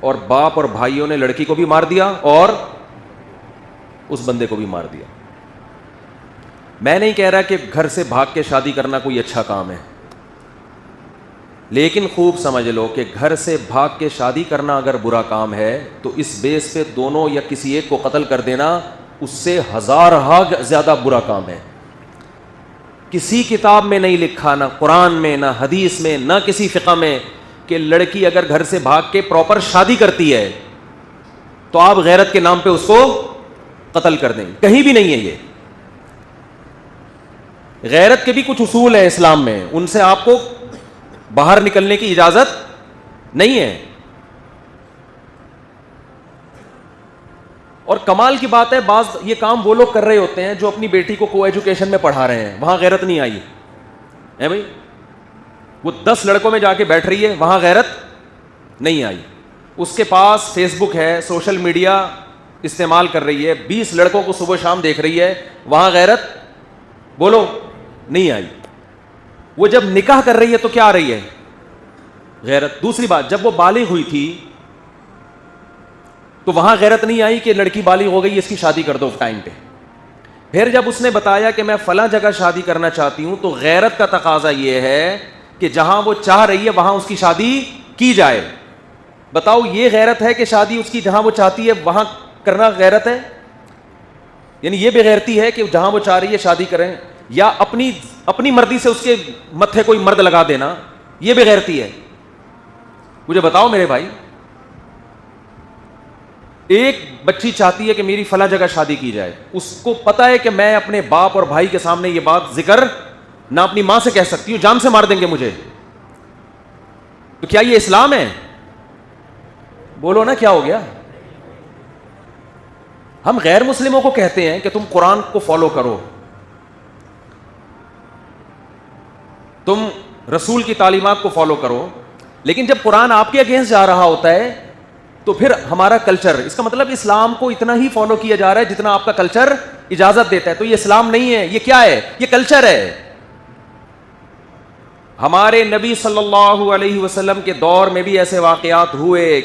اور باپ اور بھائیوں نے لڑکی کو بھی مار دیا اور اس بندے کو بھی مار دیا. میں نہیں کہہ رہا کہ گھر سے بھاگ کے شادی کرنا کوئی اچھا کام ہے, لیکن خوب سمجھ لو کہ گھر سے بھاگ کے شادی کرنا اگر برا کام ہے تو اس بیس پہ دونوں یا کسی ایک کو قتل کر دینا اس سے 1000 زیادہ برا کام ہے. کسی کتاب میں نہیں لکھا, نہ قرآن میں, نہ حدیث میں, نہ کسی فقہ میں, کہ لڑکی اگر گھر سے بھاگ کے پراپر شادی کرتی ہے تو آپ غیرت کے نام پہ اس کو قتل کر دیں. کہیں بھی نہیں ہے یہ. غیرت کے بھی کچھ اصول ہیں اسلام میں, ان سے آپ کو باہر نکلنے کی اجازت نہیں ہے. اور کمال کی بات ہے, بعض یہ کام وہ لوگ کر رہے ہوتے ہیں جو اپنی بیٹی کو کو ایجوکیشن میں پڑھا رہے ہیں, وہاں غیرت نہیں آئی ہے بھائی. وہ 10 لڑکوں میں جا کے بیٹھ رہی ہے, وہاں غیرت نہیں آئی. اس کے پاس فیس بک ہے, سوشل میڈیا استعمال کر رہی ہے, 20 لڑکوں کو صبح شام دیکھ رہی ہے, وہاں غیرت بولو نہیں آئی. وہ جب نکاح کر رہی ہے تو کیا آ رہی ہے؟ غیرت. دوسری بات, جب وہ بالغ ہوئی تھی تو وہاں غیرت نہیں آئی کہ لڑکی بالغ ہو گئی, اس کی شادی کر دو ٹائم پہ. پھر جب اس نے بتایا کہ میں فلاں جگہ شادی کرنا چاہتی ہوں, تو غیرت کا تقاضا یہ ہے کہ جہاں وہ چاہ رہی ہے وہاں اس کی شادی کی جائے. بتاؤ یہ غیرت ہے کہ شادی اس کی جہاں وہ چاہتی ہے وہاں کرنا غیرت ہے؟ یعنی یہ بے غیرتی ہے کہ جہاں وہ چاہ رہی ہے شادی کریں, یا اپنی مرضی سے اس کے متھے کوئی مرد لگا دینا, یہ بے غیرتی ہے؟ مجھے بتاؤ میرے بھائی. ایک بچی چاہتی ہے کہ میری فلاں جگہ شادی کی جائے, اس کو پتا ہے کہ میں اپنے باپ اور بھائی کے سامنے یہ بات ذکر نہ اپنی ماں سے کہہ سکتی ہوں, جان سے مار دیں گے مجھے. تو کیا یہ اسلام ہے؟ بولو نا, کیا ہو گیا؟ ہم غیر مسلموں کو کہتے ہیں کہ تم قرآن کو فالو کرو, تم رسول کی تعلیمات کو فالو کرو, لیکن جب قرآن آپ کے اگینسٹ جا رہا ہوتا ہے تو پھر ہمارا کلچر, اس کا مطلب اسلام کو اتنا ہی فالو کیا جا رہا ہے جتنا آپ کا کلچر اجازت دیتا ہے. تو یہ اسلام نہیں ہے, یہ کیا ہے؟ یہ کلچر ہے. ہمارے نبی صلی اللہ علیہ وسلم کے دور میں بھی ایسے واقعات ہوئے.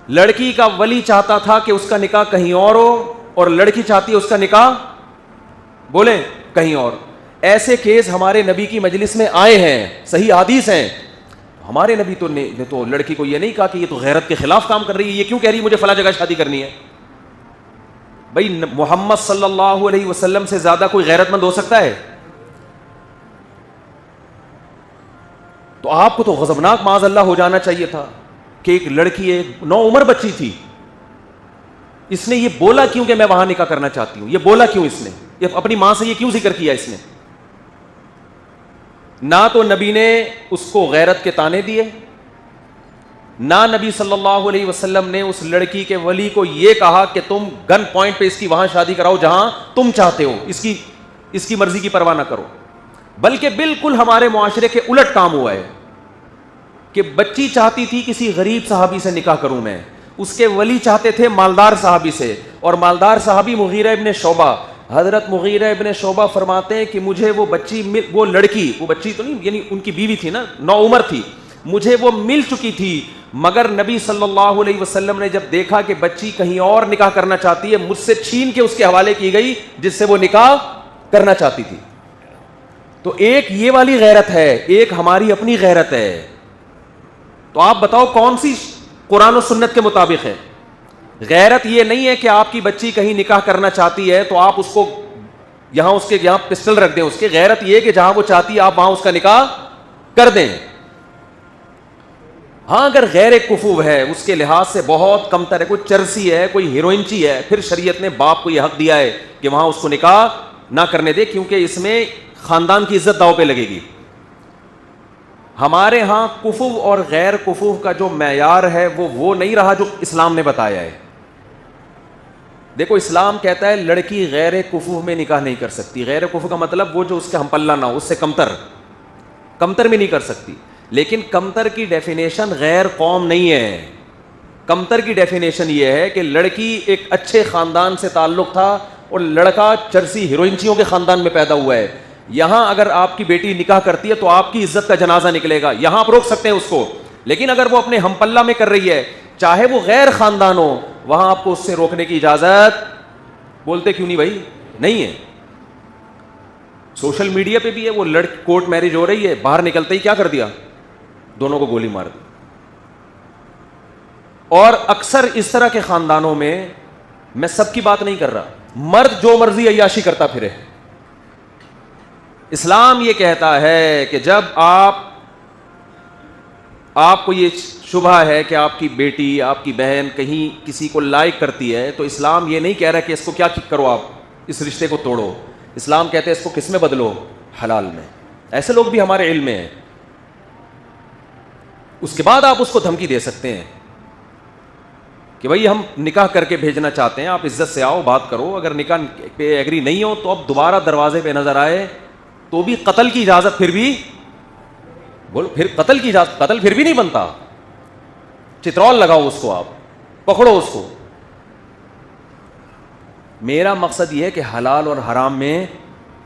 لڑکی کا ولی چاہتا تھا کہ اس کا نکاح کہیں اور ہو, اور لڑکی چاہتی ہے اس کا نکاح بولیں کہیں اور. ایسے کیس ہمارے نبی کی مجلس میں آئے ہیں, صحیح حدیث ہیں. ہمارے نبی نے تو لڑکی کو یہ نہیں کہا کہ یہ تو غیرت کے خلاف کام کر رہی ہے, یہ کیوں کہہ رہی ہے مجھے فلاں جگہ شادی کرنی ہے. بھائی محمد صلی اللہ علیہ وسلم سے زیادہ کوئی غیرت مند ہو سکتا ہے؟ تو آپ کو تو غضبناک معاذ اللہ ہو جانا چاہیے تھا کہ ایک لڑکی, ایک نوعمر بچی تھی, اس نے یہ بولا کیوں کہ میں وہاں نکاح کرنا چاہتی ہوں؟ یہ بولا کیوں اس نے؟ یہ اپنی ماں سے یہ کیوں ذکر کیا اس نے؟ نہ تو نبی نے اس کو غیرت کے طعنے دیے, نہ نبی صلی اللہ علیہ وسلم نے اس لڑکی کے ولی کو یہ کہا کہ تم گن پوائنٹ پہ اس کی وہاں شادی کراؤ جہاں تم چاہتے ہو, اس کی مرضی کی پرواہ نہ کرو. بلکہ بالکل ہمارے معاشرے کے الٹ کام ہوا ہے کہ بچی چاہتی تھی کسی غریب صحابی سے نکاح کروں میں, اس کے ولی چاہتے تھے مالدار صحابی سے, اور مالدار صحابی مغیرہ ابن شعبہ. حضرت مغیرہ ابن شعبہ فرماتے ہیں کہ مجھے وہ بچی تو نہیں, یعنی ان کی بیوی تھی نا, نوعمر تھی, مجھے وہ مل چکی تھی, مگر نبی صلی اللہ علیہ وسلم نے جب دیکھا کہ بچی کہیں اور نکاح کرنا چاہتی ہے, مجھ سے چھین کے اس کے حوالے کی گئی جس سے وہ نکاح کرنا چاہتی تھی. تو ایک یہ والی غیرت ہے, ایک ہماری اپنی غیرت ہے. تو آپ بتاؤ کون سی قرآن و سنت کے مطابق ہے؟ غیرت یہ نہیں ہے کہ آپ کی بچی کہیں نکاح کرنا چاہتی ہے تو آپ اس کو یہاں پسٹل رکھ دیں اس کے. غیرت یہ کہ جہاں وہ چاہتی ہے آپ وہاں اس کا نکاح کر دیں. ہاں اگر غیر کفو ہے, اس کے لحاظ سے بہت کمتر ہے, کوئی چرسی ہے, کوئی ہیروئنچی ہے, پھر شریعت نے باپ کو یہ حق دیا ہے کہ وہاں اس کو نکاح نہ کرنے دے, کیونکہ اس میں خاندان کی عزت داؤ پہ لگے گی. ہمارے ہاں کفو اور غیر کفو کا جو معیار ہے وہ نہیں رہا جو اسلام نے بتایا ہے. دیکھو اسلام کہتا ہے لڑکی غیر کفو میں نکاح نہیں کر سکتی. غیر کفو کا مطلب وہ جو اس کا ہم پلہ نہ ہو, اس سے کمتر میں نہیں کر سکتی. لیکن کمتر کی ڈیفینیشن غیر قوم نہیں ہے. کمتر کی ڈیفینیشن یہ ہے کہ لڑکی ایک اچھے خاندان سے تعلق تھا اور لڑکا چرسی ہیروئنچیوں کے خاندان میں پیدا ہوا ہے. یہاں اگر آپ کی بیٹی نکاح کرتی ہے تو آپ کی عزت کا جنازہ نکلے گا, یہاں آپ روک سکتے ہیں اس کو. لیکن اگر وہ اپنے ہم پلہ میں کر رہی ہے, چاہے وہ غیر خاندان ہو, وہاں آپ کو اس سے روکنے کی اجازت, بولتے کیوں نہیں بھائی, نہیں ہے. سوشل میڈیا پہ بھی ہے, وہ کورٹ میرج ہو رہی ہے, باہر نکلتے ہی کیا کر دیا, دونوں کو گولی مار دی. اور اکثر اس طرح کے خاندانوں میں سب کی بات نہیں کر رہا, مرد جو مرضی عیاشی کرتا پھرے. اسلام یہ کہتا ہے کہ جب آپ کو یہ شبہ ہے کہ آپ کی بیٹی, آپ کی بہن کہیں کسی کو لائک کرتی ہے, تو اسلام یہ نہیں کہہ رہا کہ اس کو کیا کرو, آپ اس رشتے کو توڑو. اسلام کہتے ہیں اس کو کس میں بدلو, حلال میں. ایسے لوگ بھی ہمارے علم میں ہیں. اس کے بعد آپ اس کو دھمکی دے سکتے ہیں کہ بھائی ہم نکاح کر کے بھیجنا چاہتے ہیں, آپ عزت سے آؤ, بات کرو. اگر نکاح پہ ایگری نہیں ہو تو اب دوبارہ دروازے پہ نظر آئے تو بھی قتل کی اجازت, پھر بھی بولو, پھر قتل کی اجازت, قتل پھر بھی نہیں بنتا. چترول لگاؤ اس کو, آپ پکڑو اس کو. میرا مقصد یہ ہے کہ حلال اور حرام میں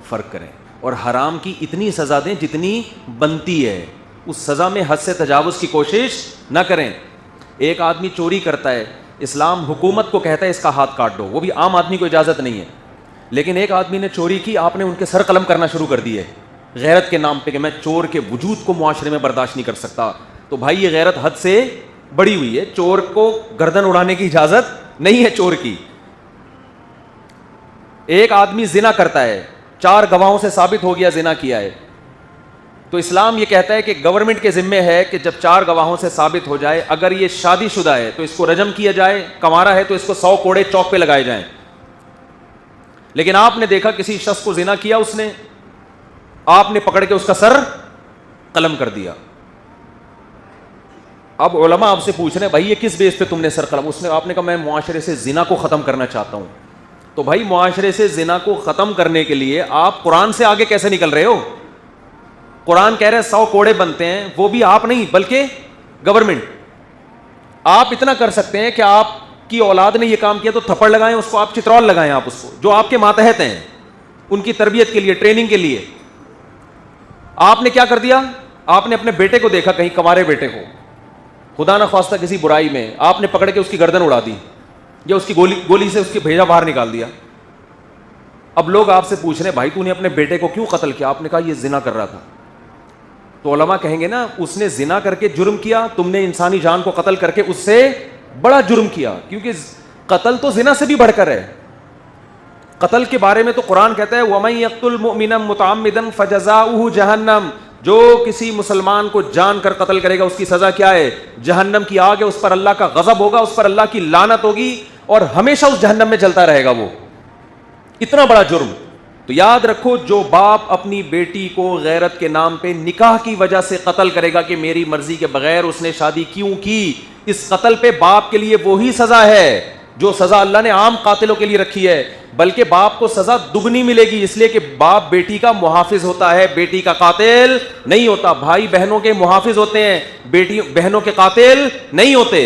فرق کریں, اور حرام کی اتنی سزا دیں جتنی بنتی ہے, اس سزا میں حد سے تجاوز کی کوشش نہ کریں. ایک آدمی چوری کرتا ہے, اسلام حکومت کو کہتا ہے اس کا ہاتھ کاٹ دو, وہ بھی عام آدمی کو اجازت نہیں ہے. لیکن ایک آدمی نے چوری کی, آپ نے ان کے سر قلم کرنا شروع کر دی ہے غیرت کے نام پہ کہ میں چور کے وجود کو معاشرے میں برداشت نہیں کر سکتا. تو بھائی یہ غیرت حد سے بڑی ہوئی ہے. چور کو گردن اڑانے کی اجازت نہیں ہے چور کی. ایک آدمی زنا کرتا ہے, 4 گواہوں سے ثابت ہو گیا زنا کیا ہے, تو اسلام یہ کہتا ہے کہ گورنمنٹ کے ذمہ ہے کہ جب 4 گواہوں سے ثابت ہو جائے, اگر یہ شادی شدہ ہے تو اس کو رجم کیا جائے, کنوارا ہے تو اس کو 100 کوڑے چوک پہ لگائے جائیں. لیکن آپ نے دیکھا کسی شخص کو زنا کیا, اس نے, آپ نے پکڑ کے اس کا سر قلم کر دیا. اب علماء آپ سے پوچھ رہے ہیں بھائی یہ کس بیس پہ تم نے سر قلم, اس نے, آپ نے کہا میں معاشرے سے زنا کو ختم کرنا چاہتا ہوں. تو بھائی معاشرے سے زنا کو ختم کرنے کے لیے آپ قرآن سے آگے کیسے نکل رہے ہو؟ قرآن کہہ رہے 100 کوڑے بنتے ہیں, وہ بھی آپ نہیں بلکہ گورنمنٹ. آپ اتنا کر سکتے ہیں کہ آپ کی اولاد نے یہ کام کیا تو تھپڑ لگائیں اس کو, آپ چترول لگائیں آپ اس کو, جو آپ کے ماتحت ہیں, ان کی تربیت کے لیے, ٹریننگ کے لیے. آپ نے کیا کر دیا, آپ نے اپنے بیٹے کو دیکھا, کہیں کنوارے بیٹے کو, خدا نخواستہ کسی برائی میں, آپ نے پکڑ کے اس کی گردن اڑا دی یا اس کی گولی سے اس کی بھیجا باہر نکال دیا. اب لوگ آپ سے پوچھ رہے ہیں بھائی تو نے اپنے بیٹے کو کیوں قتل کیا, آپ نے کہا یہ زنا کر رہا تھا. تو علماء کہیں گے نا اس نے زنا کر کے جرم کیا, تم نے انسانی جان کو قتل کر کے اس سے بڑا جرم کیا, کیونکہ قتل تو زنا سے بھی بڑھ کر ہے. قتل کے بارے میں تو قرآن کہتا ہے وَمَن يَقْتُلْ مُؤْمِنًا مُتَعَمِّدًا فَجَزَاؤُهُ جَهَنَّمُ, جو کسی مسلمان کو جان کر قتل کرے گا اس کی سزا کیا ہے, جہنم کی آگ ہے, اس پر اللہ کا غضب ہوگا, اس پر اللہ کی لعنت ہوگی اور ہمیشہ اس جہنم میں جلتا رہے گا. وہ اتنا بڑا جرم. تو یاد رکھو جو باپ اپنی بیٹی کو غیرت کے نام پہ نکاح کی وجہ سے قتل کرے گا کہ میری مرضی کے بغیر اس نے شادی کیوں کی, اس قتل پہ باپ کے لیے وہی سزا ہے جو سزا اللہ نے عام قاتلوں کے لیے رکھی ہے, بلکہ باپ کو سزا دگنی ملے گی, اس لیے کہ باپ بیٹی کا محافظ ہوتا ہے, بیٹی کا قاتل نہیں ہوتا. بھائی بہنوں کے محافظ ہوتے ہیں, بیٹی بہنوں کے قاتل نہیں ہوتے.